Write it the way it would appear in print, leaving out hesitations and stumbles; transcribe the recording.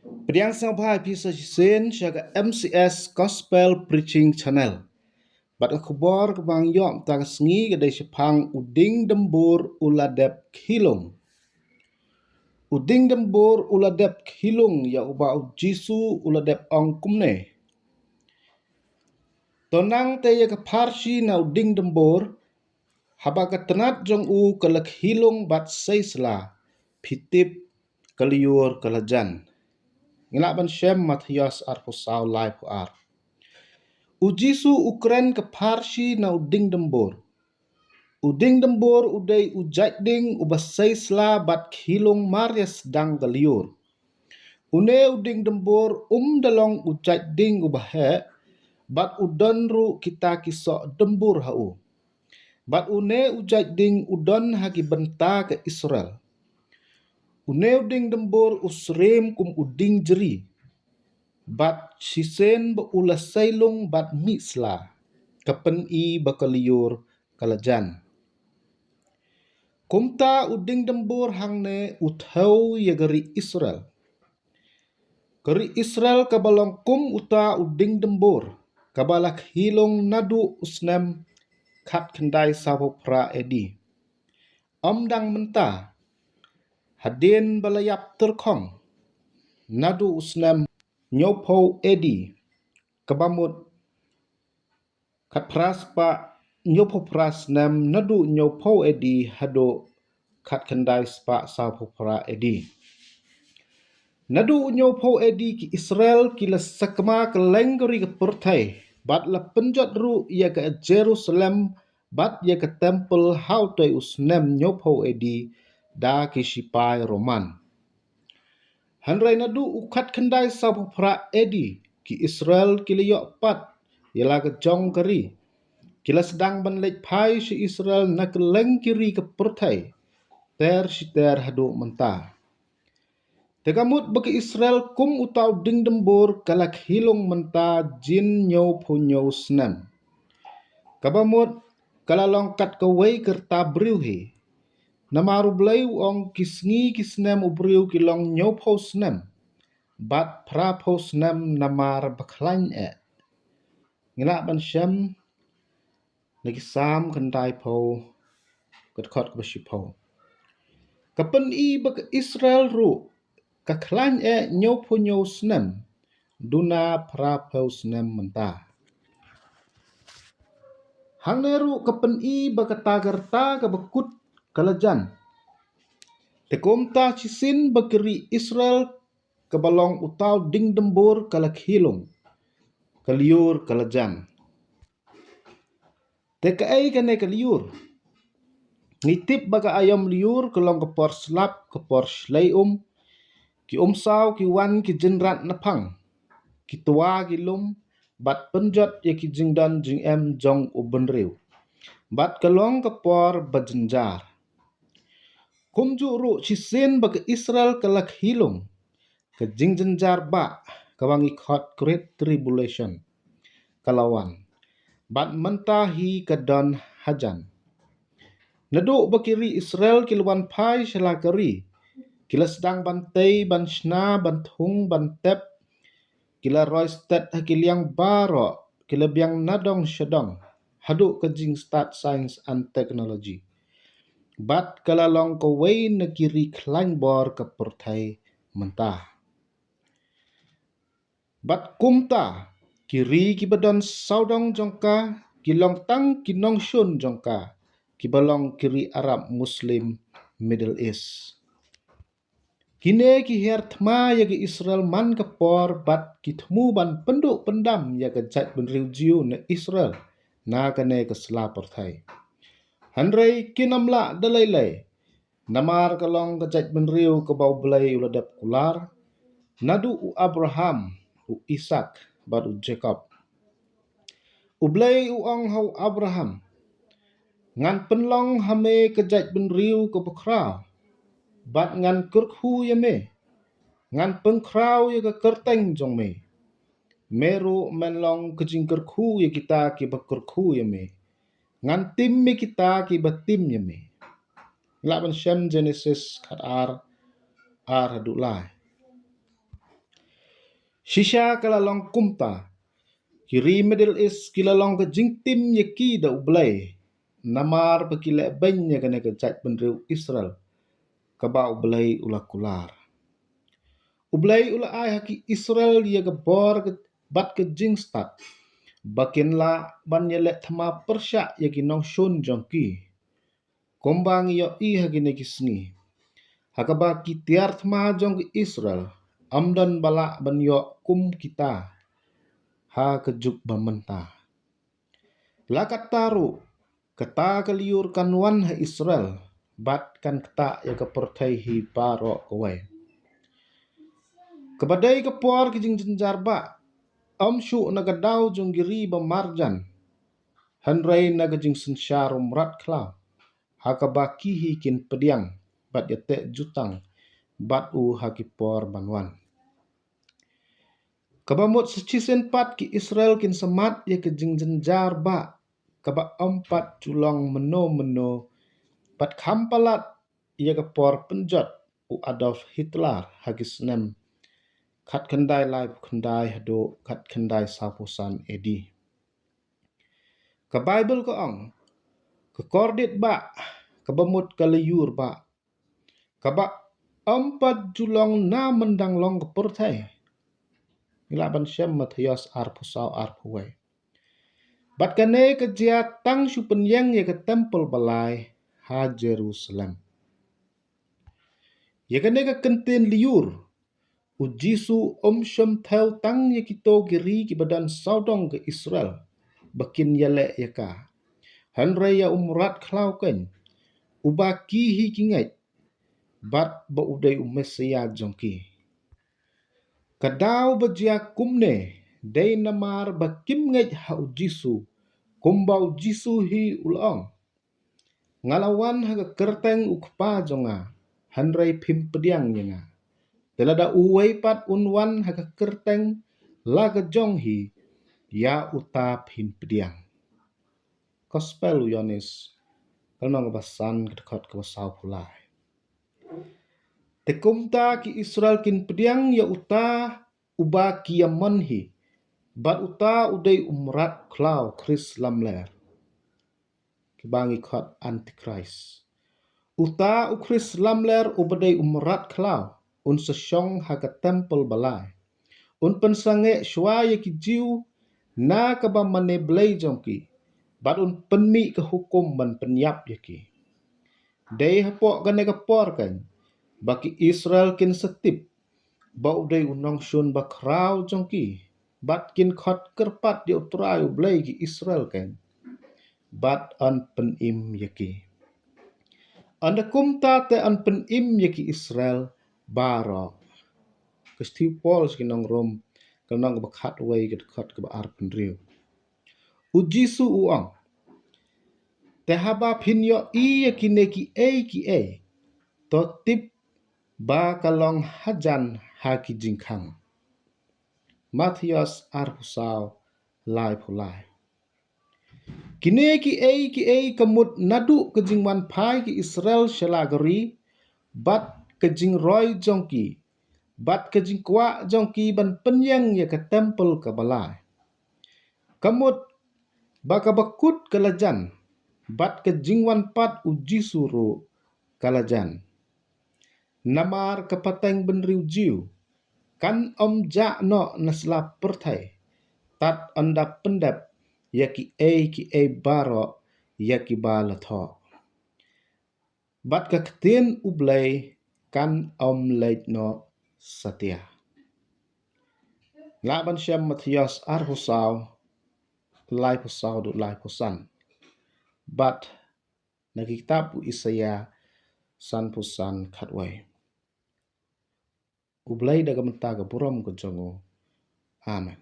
Priang sang bhai pisa sen shaga MCS Gospel Preaching Channel. Bat akhbar kabang yom tang sngi gadai shapang uding dembur uladep khilung. Uding dembur uladep khilung ya uba jisu uladep ong kumne. Tonang te ya kaparshi na uding dembur haba katanat jong u kalak hilung bat seisla pitip kaliur kalajan. Ngilak ban Shem Matthias arpusau lai puar. Ujisu Ukren ke Parsi na uding dembur. Uding dembur udai ujaiding ubasai sla bat khilung marias dang galiur. Une uding dembur dalong ujaiding ubahe bat udonru kita kisok dembur hau. Bat une ujaiding udon hagi benta ke Israel. Une uding dembur usrem kum uding jeri. Bat sisen beula sailung bat misla kapen I bakaliur kalajan. Kumta uding dembur hangne uthau ya gari Israel. Gari Israel kabalong kum uta uding dembur kabalak hilong nadu usnem kat kendai sabopra edi. Omdang menta hadin balayap terkong nadu usnem nyopo edi kabamut kat praspa nyopo prasnem nadu nyopo edi hado kat kendai spa sabopra edi. Nadu nyopo edi ki Israel kila sakma kelengori ke pertai bat la penjot ru ia ke Jerusalem bat ia ke temple hautoi usnem nyopo edi da ki sipai Roman. Hanrai nadu ukat kendai sabopra edi ki Israel kila yok pat ialah ke jong keri. Kila sedang banlej pai si Israel na keleng kiri ke pertai ter si ter hadu mentah. Tegamut bagi Israel kum utau ding dembur kalak hilung menta jin nyau punyo snem. Kabamut kalalong kat kawai kerta briuhi. Namaru blai ong kisngi kisnem ubriu kilong nyau po snem. Bat pra po snem namar baklain Ngilak ban Shem lagi sam kendai po ketkot kebasi po. Kapen I bagi Israel ru kaklain nyau punyo snem duna pra po snem mentah. Hang neru kapen I bakatagarta kabakut kalajan. Tekomta cisin bakiri Israel kabalong utau ding dembur kalak hilung kaliur kalajan. Tekai kane kaliur. Ngitip baga ayam liur kelong kepor slap kepor slayum ki umsau ki wan ki jenrat napang ki tua ki lum bat penjot ya ki jingdan jing em jong ubenriu bat kelong kepor bajenjar kumju ru cisin baga Israel kalak hilung ke jing jenjar ba kawangi khot great tribulation kalawan bat mentahi kadon hajan naduk bakiri Israel kilwan pai shalakari kila sedang bantai banshna bantung bantep kila roistet hakiliang baro kila biang nadong shadong haduk kejing start science and technology bat kalalong kawai negiri klain bor ke pertai mentah bat kumta kiri kibadon saudong jongka kilong tang kinong shun jongka kibalong kiri Arab Muslim Middle East. Kine ki her thma ya ke Israel man kapor bat kitmu ban penduk pendam ya ke jat benriu jiu na Israel na kane ke selapor thai. Hanrei kinamla dalailai namar kalong ke jat benriu ke bau belai uladap kular nadu u Abraham u Ishak bat u Jacob. Ublai u ong hau Abraham ngan penlong hame ke jat benriu ke bekrau bat ngan kurkhu ya me ngan pengkrau ya ke kerteng jong me meru menlong kejing kurkhu ya kita ki bekurkhu ya me ngan tim me kita ki batim ya me laban Shem Genesis kat ar hadulai Shisha kalalong kumta, kiri Middle East kilalong ke jingtim yeki da ublay, namar pakile banya kena kejat benriu Israel, kaba ublay ula kular. Ublay ula ai haki Israel ya gebor ke bat ke jingstat, bakin la ban yelek thama persyak yaki nong shun jongki, kombang yo i haki neki sengi. Hakaba ki tiar thma jong ke Israel, amdan balak ban yo kum kita, ha kejuk bamenta. Lakat taru, kata keliur kanwan ha Israel, bat kan kata ya kepertai hi paro kawai. Kebadai kepor kijing jenjar ba, amsyu nagadau jong giri bamarjan, hanrai nagajing sensyarum rat klau, hakaba kihi kin pediang, bat yate jutang, bat u hakipor banwan. Kabamut secisen pat ki Israel kin semat ya kejing jenjar ba, kaba 4 julong meno pat kampalat ya kepor penjot u Adolf Hitler hagis nem kat kendai lai kendai hado kat kendai sapusan edi. Ke Bible ko ong, ke kordit ba, kabamut kaliyur ba, kaba 4 julong na mendang long kepertai. Ilaban syam Matius arpusau arpuai. Bat kane kejia tang supenyang ya ke tempel balai ha Jerusalem. Ya kane ke kentin liur, ujisu syam thau tang ya kito giri ki badan saudong ke Israel, bakin yale ya ka. Hanraya umrat klau kan, ubaki hi kingat, bat ba udai Mesia jongki. Kadau bajia kumne, day namar bakim ngat ha ujisu, kumbau jisu hi ulong. Ngalawan ha kerteng ukpa jonga, hanrai pim pediang nga. Telada uway pat unwan ha kerteng laga jong hi, ya uta pim pediang. Gospel Yonis, kalnong basan kedekot kebasau pulai. Tekumta ki Israel kin pediang ya uta uba kiaman hi, bat uta udai umrat klau Chris lamler. Kibangi kot antikris. Uta u Chris lamler ubadai umrat klau, un sesyong haga tempel balai. Un pensange syuaya ki jiu, na kaba mane belai jongki, bat un penmi ke hukum ban penyap yaki. Day hapok gane kapor kan, baki Israel kin setip, ba udai unong syun bakrau jongki, bat kin kot kerpat di utrai ublai ki Israel kan, bat an penim yaki. Anda kumta te an penim yaki Israel baro. Kestiu Paul skinong rom, kanong bakat way kedekot ke baar penriu. Ujisu uang. Te haba pinyo i yakine ki e, to tip ba kalong hajan haki jingkang. Matius arpusau lai pulai. Kine ki e kemut nadu kejingwan pai ki Israel shalagari, bat kejing roy jongki, bat kejing kwa jongki ban penyang ya ke tempel ke balai. Kemut baka bakut kalajan, bat kejingwan pat uji suru kalajan. Namar kepateng benriu jiu, kan jak no nasla pertai, tat anda pendap yaki e baro yaki balatho. Bat keketin ublay kan leit no setia. Laban syam Matius arhusau, lai pusau du lai pusan. Bat nagi kitab Isaya san pusan katway. Ublay daga mentaga buram ke jongo. Amen.